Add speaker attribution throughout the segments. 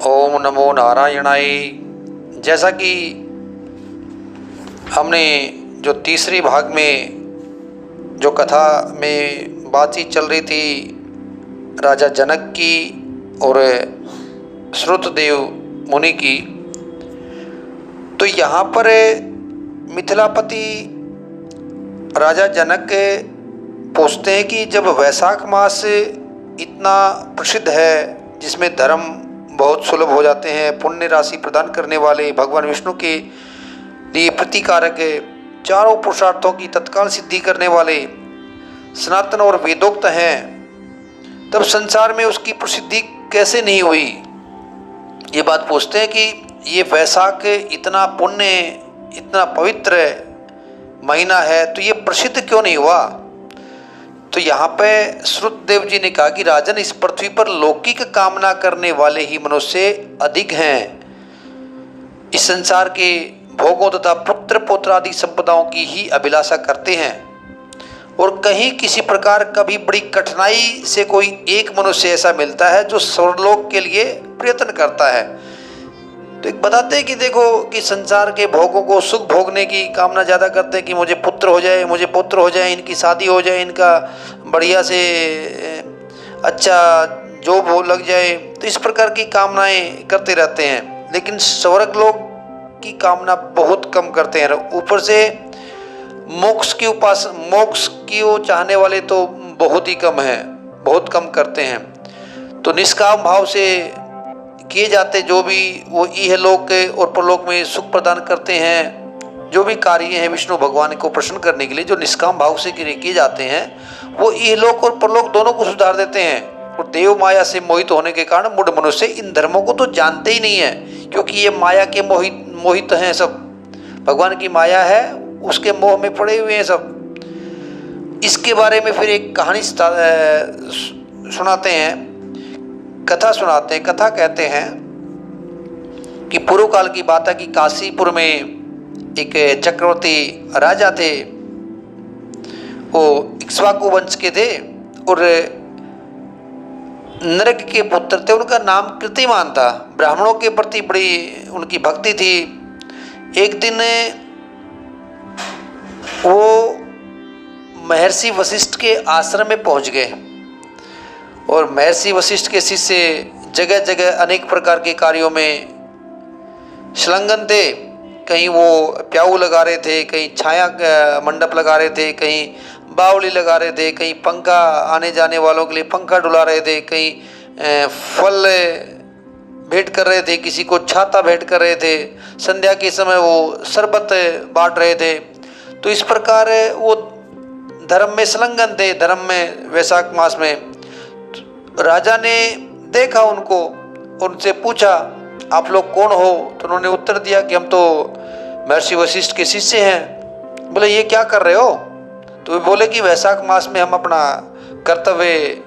Speaker 1: ओम नमो नारायणाय। जैसा कि हमने जो तीसरे भाग में जो कथा में बातचीत चल रही थी राजा जनक की और श्रुतदेव मुनि की, तो यहाँ पर मिथिलापति राजा जनक पूछते हैं कि जब वैशाख मास इतना प्रसिद्ध है जिसमें धर्म बहुत सुलभ हो जाते हैं, पुण्य राशि प्रदान करने वाले, भगवान विष्णु के लिए प्रतिकारक, चारों पुरुषार्थों की तत्काल सिद्धि करने वाले सनातन और वेदोक्त हैं, तब संसार में उसकी प्रसिद्धि कैसे नहीं हुई? ये बात पूछते हैं कि ये वैशाख इतना पुण्य, इतना पवित्र महीना है, तो ये प्रसिद्ध क्यों नहीं हुआ? तो यहाँ पे श्रुतदेव जी ने कहा कि राजन, इस पृथ्वी पर लौकिक कामना करने वाले ही मनुष्य अधिक हैं। इस संसार के भोगों तथा पुत्र पौत्र आदि संपदाओं की ही अभिलाषा करते हैं, और कहीं किसी प्रकार कभी बड़ी कठिनाई से कोई एक मनुष्य ऐसा मिलता है जो स्वर्गलोक के लिए प्रयत्न करता है। तो एक बताते हैं कि देखो कि संसार के भोगों को, सुख भोगने की कामना ज़्यादा करते हैं कि मुझे पुत्र हो जाए, मुझे पुत्र हो जाए, इनकी शादी हो जाए, इनका बढ़िया से अच्छा जॉब हो लग जाए, तो इस प्रकार की कामनाएं करते रहते हैं। लेकिन स्वर्ग लोक की कामना बहुत कम करते हैं। ऊपर से मोक्ष की वो चाहने वाले तो बहुत ही कम हैं, बहुत कम करते हैं। तो निष्काम भाव से किए जाते जो भी वो इहलोक और परलोक में सुख प्रदान करते हैं, जो भी कार्य हैं विष्णु भगवान को प्रसन्न करने के लिए जो निष्काम भाव से किए जाते हैं, वो इहलोक और परलोक दोनों को सुधार देते हैं। और देव माया से मोहित होने के कारण मूढ़ मनुष्य इन धर्मों को तो जानते ही नहीं है, क्योंकि ये माया के मोहित हैं सब। भगवान की माया है, उसके मोह में पड़े हुए हैं सब। इसके बारे में फिर एक कहानी सुनाते हैं, कथा सुनाते हैं। कथा कहते हैं कि पूर्व काल की बात है कि काशीपुर में एक चक्रवर्ती राजा थे। वो इक्ष्वाकु वंश के थे और नरक के पुत्र थे। उनका नाम कीर्तिमान था। ब्राह्मणों के प्रति बड़ी उनकी भक्ति थी। एक दिन वो महर्षि वशिष्ठ के आश्रम में पहुंच गए, और महर्षि वशिष्ठ के शिष्य जगह जगह अनेक प्रकार के कार्यों में संलग्न थे। कहीं वो प्याऊ लगा रहे थे, कहीं छाया मंडप लगा रहे थे, कहीं बावली लगा रहे थे, कहीं पंखा आने जाने वालों के लिए पंखा डुला रहे थे, कहीं फल भेंट कर रहे थे, किसी को छाता भेंट कर रहे थे, संध्या के समय वो शरबत बांट रहे थे। तो इस प्रकार वो धर्म में संलग्न थे, धर्म में। वैशाख मास में राजा ने देखा उनको, उनसे पूछा आप लोग कौन हो? तो उन्होंने उत्तर दिया कि हम तो महर्षि वशिष्ठ के शिष्य हैं। बोले ये क्या कर रहे हो? तो वे बोले कि वैशाख मास में हम अपना कर्तव्य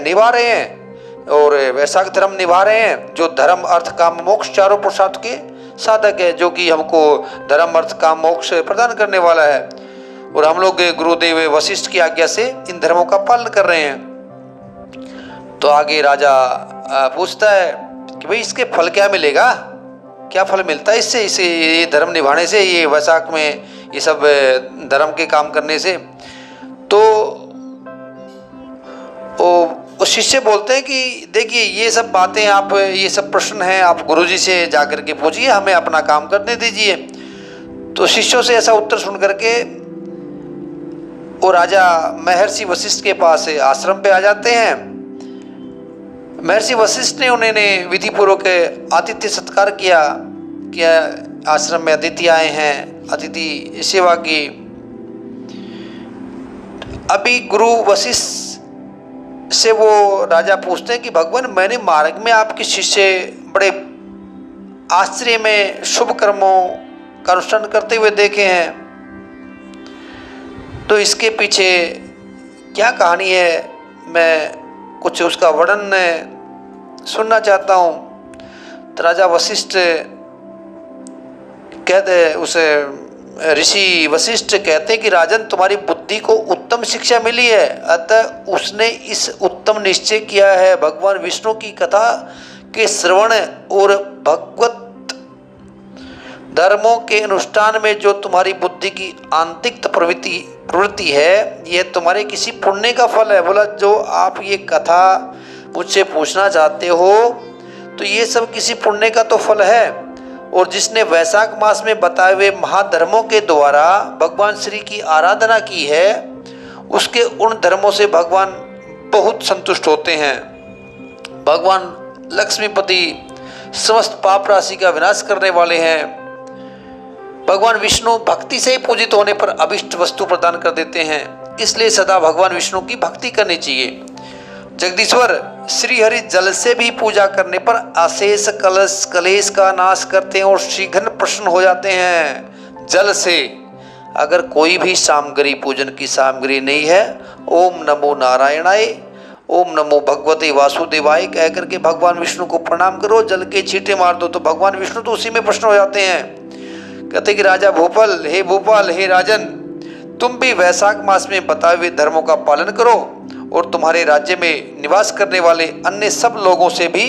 Speaker 1: निभा रहे हैं और वैशाख धर्म निभा रहे हैं, जो धर्म अर्थ काम मोक्ष चारों पुरुषार्थ के साधक है, जो कि हमको धर्म अर्थ काम मोक्ष प्रदान करने वाला है। और हम लोग गुरुदेव वशिष्ठ की आज्ञा से इन धर्मों का पालन कर रहे हैं। तो आगे राजा पूछता है कि भाई इसके फल क्या मिलेगा, क्या फल मिलता है इससे, इसे ये धर्म निभाने से, ये वैशाख में ये सब धर्म के काम करने से? तो वो शिष्य बोलते हैं कि देखिए ये सब बातें आप, ये सब प्रश्न हैं, आप गुरुजी से जाकर के पूछिए, हमें अपना काम करने दीजिए। तो शिष्यों से ऐसा उत्तर सुन करके वो राजा महर्षि वशिष्ठ के पास आश्रम पे आ जाते हैं। महर्षि वशिष्ठ ने उन्हें विधि पूर्वक आतिथ्य सत्कार किया कि आश्रम में अतिथि आए हैं, अतिथि सेवा की। अभी गुरु वशिष्ठ से वो राजा पूछते हैं कि भगवान, मैंने मार्ग में आपके शिष्य बड़े आश्चर्य में शुभ कर्मों का अनुष्ठान करते हुए देखे हैं, तो इसके पीछे क्या कहानी है? मैं कुछ उसका वर्णन सुनना चाहता हूँ। तो राजा वशिष्ठ कहते, उस ऋषि वशिष्ठ कहते हैं कि राजन, तुम्हारी बुद्धि को उत्तम शिक्षा मिली है, अतः उसने इस उत्तम निश्चय किया है भगवान विष्णु की कथा के श्रवण और भगवत धर्मों के अनुष्ठान में जो तुम्हारी बुद्धि की आंतरिक प्रवृत्ति है, यह तुम्हारे किसी पुण्य का फल है। बोला जो आप ये कथा मुझसे पूछना चाहते हो तो ये सब किसी पुण्य का तो फल है। और जिसने वैशाख मास में बताए हुए महाधर्मों के द्वारा भगवान श्री की आराधना की है, उसके उन धर्मों से भगवान बहुत संतुष्ट होते हैं। भगवान लक्ष्मीपति समस्त पाप राशि का विनाश करने वाले हैं। भगवान विष्णु भक्ति से ही पूजित होने पर अभिष्ट वस्तु प्रदान कर देते हैं, इसलिए सदा भगवान विष्णु की भक्ति करनी चाहिए। जगदीश्वर श्री हरि जल से भी पूजा करने पर अशेष कलेश का नाश करते हैं और शीघ्र प्रसन्न हो जाते हैं। जल से अगर कोई भी सामग्री पूजन की सामग्री नहीं है, ओम नमो नारायणाय, ओम नमो भगवते वासुदेवाय कह करके भगवान विष्णु को प्रणाम करो, जल के छींटे मार दो तो भगवान विष्णु तो उसी में प्रसन्न हो जाते हैं। कहते कि राजा भोपाल, हे भोपाल, हे राजन, तुम भी वैशाख मास में बताए हुए धर्मों का पालन करो और तुम्हारे राज्य में निवास करने वाले अन्य सब लोगों से भी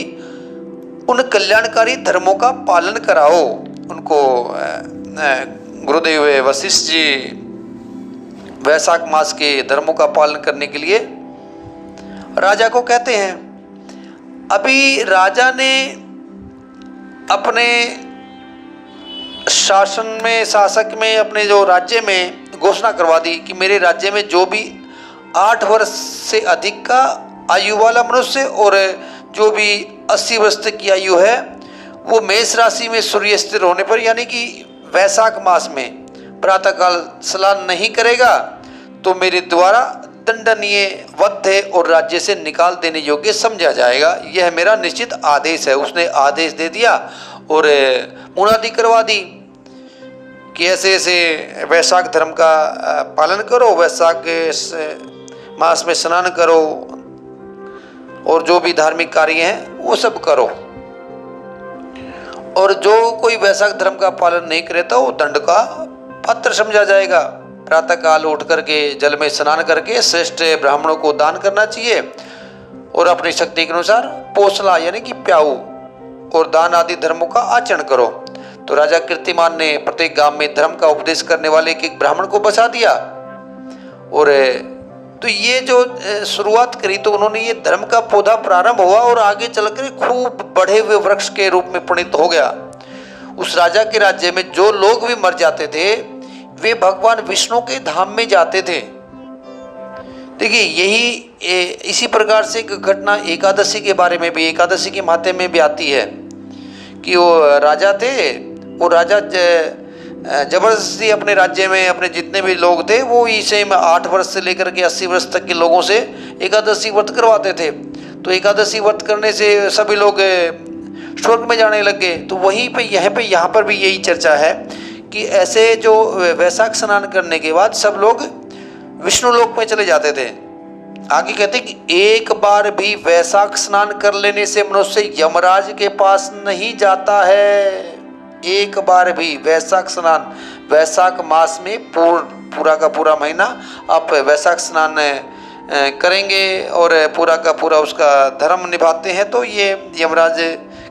Speaker 1: उन कल्याणकारी धर्मों का पालन कराओ। उनको गुरुदेव वशिष्ठ जी वैशाख मास के धर्मों का पालन करने के लिए राजा को कहते हैं। अभी राजा ने अपने शासक में अपने जो राज्य में घोषणा करवा दी कि मेरे राज्य में जो भी 8 वर्ष से अधिक का आयु वाला मनुष्य और जो भी 80 वर्ष तक की आयु है, वो मेष राशि में सूर्य स्थिर होने पर यानी कि वैशाख मास में प्रातःकाल स्नान नहीं करेगा तो मेरे द्वारा दंडनीय, वध्य और राज्य से निकाल देने योग्य समझा जाएगा। यह मेरा निश्चित आदेश है। उसने आदेश दे दिया और मुनादी करवा दी कि ऐसे ऐसे वैशाख धर्म का पालन करो, वैशाख मास में स्नान करो और जो भी धार्मिक कार्य हैं वो सब करो। और जो कोई वैशाख धर्म का पालन नहीं करे तो वो दंड का पात्र समझा जाएगा। प्रातःकाल उठ करके जल में स्नान करके श्रेष्ठ ब्राह्मणों को दान करना चाहिए और अपनी शक्ति के अनुसार पोसला यानी कि प्याऊ और दान आदि धर्मों का आचरण करो। तो राजा कीर्तिमान ने प्रत्येक गांव में धर्म का उपदेश करने वाले एक ब्राह्मण को बसा दिया। और तो ये जो शुरुआत करी तो उन्होंने ये धर्म का पौधा प्रारंभ हुआ और आगे चलकर खूब बढ़े हुए वृक्ष के रूप में परिणत हो गया। उस राजा के राज्य में जो लोग भी मर जाते थे वे भगवान विष्णु के धाम में जाते थे। देखिए यही इसी प्रकार से एक घटना एकादशी के बारे में भी, एकादशी के माथे में भी आती है कि वो राजा थे, वो राजा जबरदस्ती अपने राज्य में अपने जितने भी लोग थे वो इसे में 8 वर्ष से लेकर के 80 वर्ष तक के लोगों से एकादशी व्रत करवाते थे। तो एकादशी व्रत करने से सभी लोग स्वर्ग में जाने लग गए। तो वहीं पे यहाँ पर भी यही चर्चा है कि ऐसे जो वैशाख स्नान करने के बाद सब लोग विष्णु लोक में चले जाते थे। आगे कहते कि एक बार भी वैशाख स्नान कर लेने से मनुष्य यमराज के पास नहीं जाता है। एक बार भी वैशाख स्नान, वैशाख मास में पूरा का पूरा महीना आप वैशाख स्नान करेंगे और पूरा का पूरा उसका धर्म निभाते हैं तो ये यमराज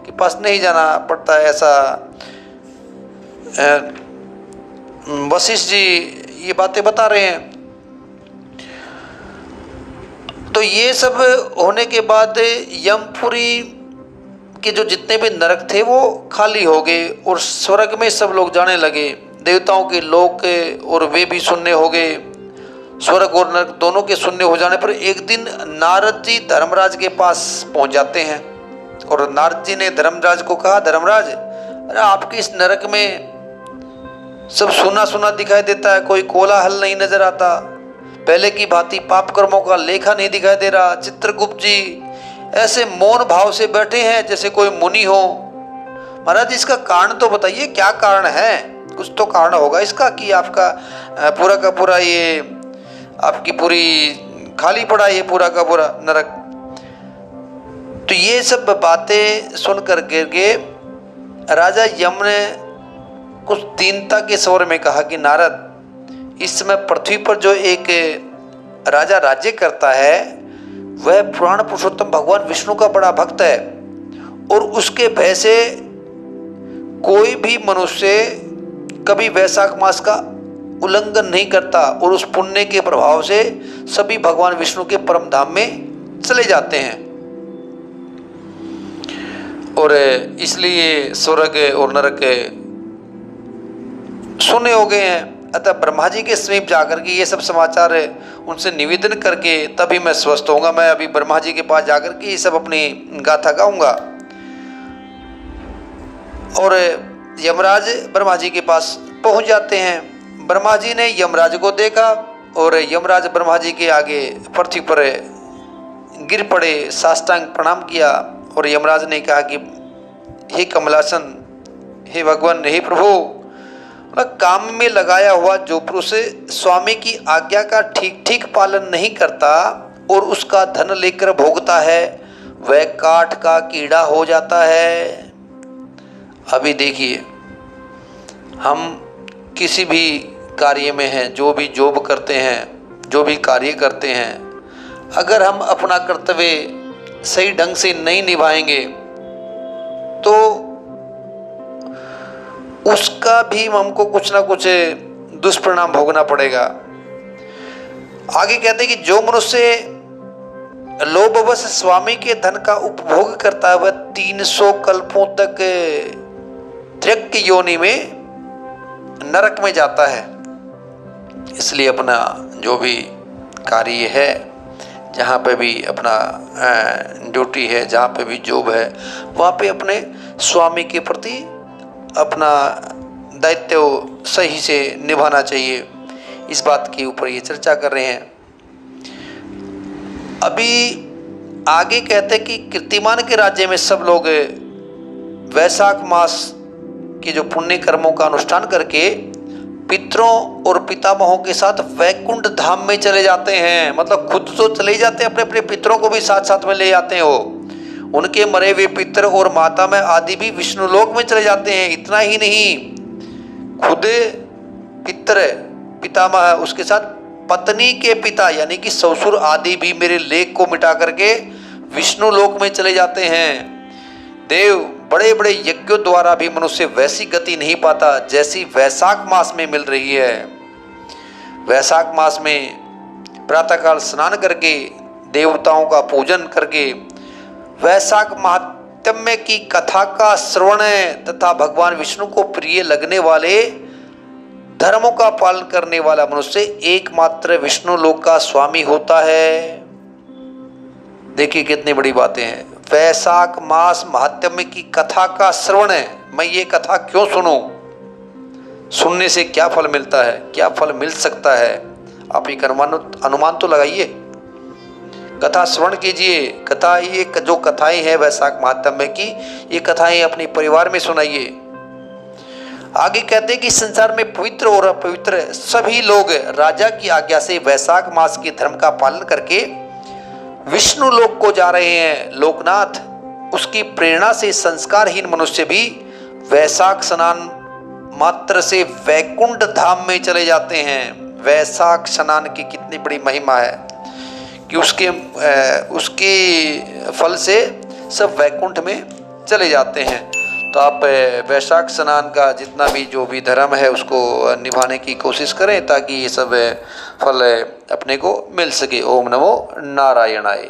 Speaker 1: के पास नहीं जाना पड़ता है। ऐसा वशिष्ठ जी ये बातें बता रहे हैं। तो ये सब होने के बाद यमपुरी के जो जितने भी नरक थे वो खाली हो गए और स्वर्ग में सब लोग जाने लगे। देवताओं के लोक और वे भी शून्य हो गए। स्वर्ग और नरक दोनों के शून्य हो जाने पर एक दिन नारद जी धर्मराज के पास पहुंच जाते हैं और नारद जी ने धर्मराज को कहा, धर्मराज अरे आपके इस नरक में सब सुना सुना दिखाई देता है, कोई कोलाहल नहीं नजर आता, पहले की भांति पाप कर्मों का लेखा नहीं दिखाई दे रहा। चित्रगुप्त जी ऐसे मौन भाव से बैठे हैं जैसे कोई मुनि हो। महाराज इसका कारण तो बताइए, क्या कारण है? कुछ तो कारण होगा इसका कि आपका पूरा का पूरा ये आपकी पूरी खाली पड़ा ये पूरा का पूरा नरक। तो ये सब बातें सुन करके राजा यम ने कुछ दीनता के स्वर में कहा कि नारद, इस समय पृथ्वी पर जो एक राजा राज्य करता है वह पुराण पुरुषोत्तम भगवान विष्णु का बड़ा भक्त है और उसके भय से कोई भी मनुष्य कभी वैशाख मास का उल्लंघन नहीं करता और उस पुण्य के प्रभाव से सभी भगवान विष्णु के परम धाम में चले जाते हैं। और इसलिए स्वर्ग और नरक शून्य हो गए हैं। अतः ब्रह्मा जी के समीप जाकर के ये सब समाचार उनसे निवेदन करके तभी मैं स्वस्थ होऊंगा। मैं अभी ब्रह्मा जी के पास जाकर के ये सब अपनी गाथा गाऊंगा। और यमराज ब्रह्मा जी के पास पहुंच जाते हैं। ब्रह्मा जी ने यमराज को देखा और यमराज ब्रह्मा जी के आगे पृथ्वी पर गिर पड़े, साष्टांग प्रणाम किया। और यमराज ने कहा कि हे कमलासन, हे भगवान, हे प्रभु, काम में लगाया हुआ जो पुरुष स्वामी की आज्ञा का ठीक ठीक पालन नहीं करता और उसका धन लेकर भोगता है, वह काठ का कीड़ा हो जाता है। अभी देखिए, हम किसी भी कार्य में हैं, जो भी जॉब करते हैं, जो भी कार्य करते हैं, अगर हम अपना कर्तव्य सही ढंग से नहीं निभाएंगे तो उसका भी हमको कुछ ना कुछ दुष्परिणाम भोगना पड़ेगा। आगे कहते हैं कि जो मनुष्य लोभवश स्वामी के धन का उपभोग करता है वह 300 कल्पों तक त्र्यक योनि में नरक में जाता है। इसलिए अपना जो भी कार्य है, जहाँ पे भी अपना ड्यूटी है, जहाँ पे भी जॉब है, वहाँ पे अपने स्वामी के प्रति अपना दायित्व सही से निभाना चाहिए। इस बात के ऊपर ये चर्चा कर रहे हैं। अभी आगे कहते हैं कि कीर्तिमान के राज्य में सब लोग वैशाख मास के जो पुण्य कर्मों का अनुष्ठान करके पितरों और पितामहों के साथ वैकुंठ धाम में चले जाते हैं। मतलब खुद तो चले जाते हैं, अपने अपने पितरों को भी साथ साथ में ले जाते हैं। वो उनके मरे हुए पितर और माता में आदि भी विष्णु लोक में चले जाते हैं। इतना ही नहीं, खुद पितर पितामह, उसके साथ पत्नी के पिता यानी कि ससुर आदि भी मेरे लेख को मिटा करके विष्णु लोक में चले जाते हैं। देव, बड़े बड़े यज्ञों द्वारा भी मनुष्य वैसी गति नहीं पाता जैसी वैशाख मास में मिल रही है। वैशाख मास में प्रातःकाल स्नान करके, देवताओं का पूजन करके, वैशाख महात्म्य की कथा का श्रवण तथा भगवान विष्णु को प्रिय लगने वाले धर्मों का पालन करने वाला मनुष्य एकमात्र विष्णु लोक का स्वामी होता है। देखिए कितनी बड़ी बातें हैं। वैशाख मास महात्म्य की कथा का श्रवण है। मैं ये कथा क्यों सुनूं? सुनने से क्या फल मिलता है, क्या फल मिल सकता है? आप एक अनुमान तो लगाइए। कथा श्रवण कीजिए। कथा, ये जो कथाएं हैं वैशाख महात्म्य की, ये कथाएं अपने परिवार में सुनाइए। आगे कहते हैं कि संसार में पवित्र और अपवित्र सभी लोग राजा की आज्ञा से वैशाख मास के धर्म का पालन करके विष्णु लोक को जा रहे हैं। लोकनाथ, उसकी प्रेरणा से संस्कारहीन मनुष्य भी वैशाख स्नान मात्र से वैकुंठ धाम में चले जाते हैं। वैशाख स्नान की कितनी बड़ी महिमा है कि उसके फल से सब वैकुंठ में चले जाते हैं। तो आप वैशाख स्नान का जितना भी जो भी धर्म है उसको निभाने की कोशिश करें ताकि ये सब फल अपने को मिल सके। ओम नमो नारायणाय।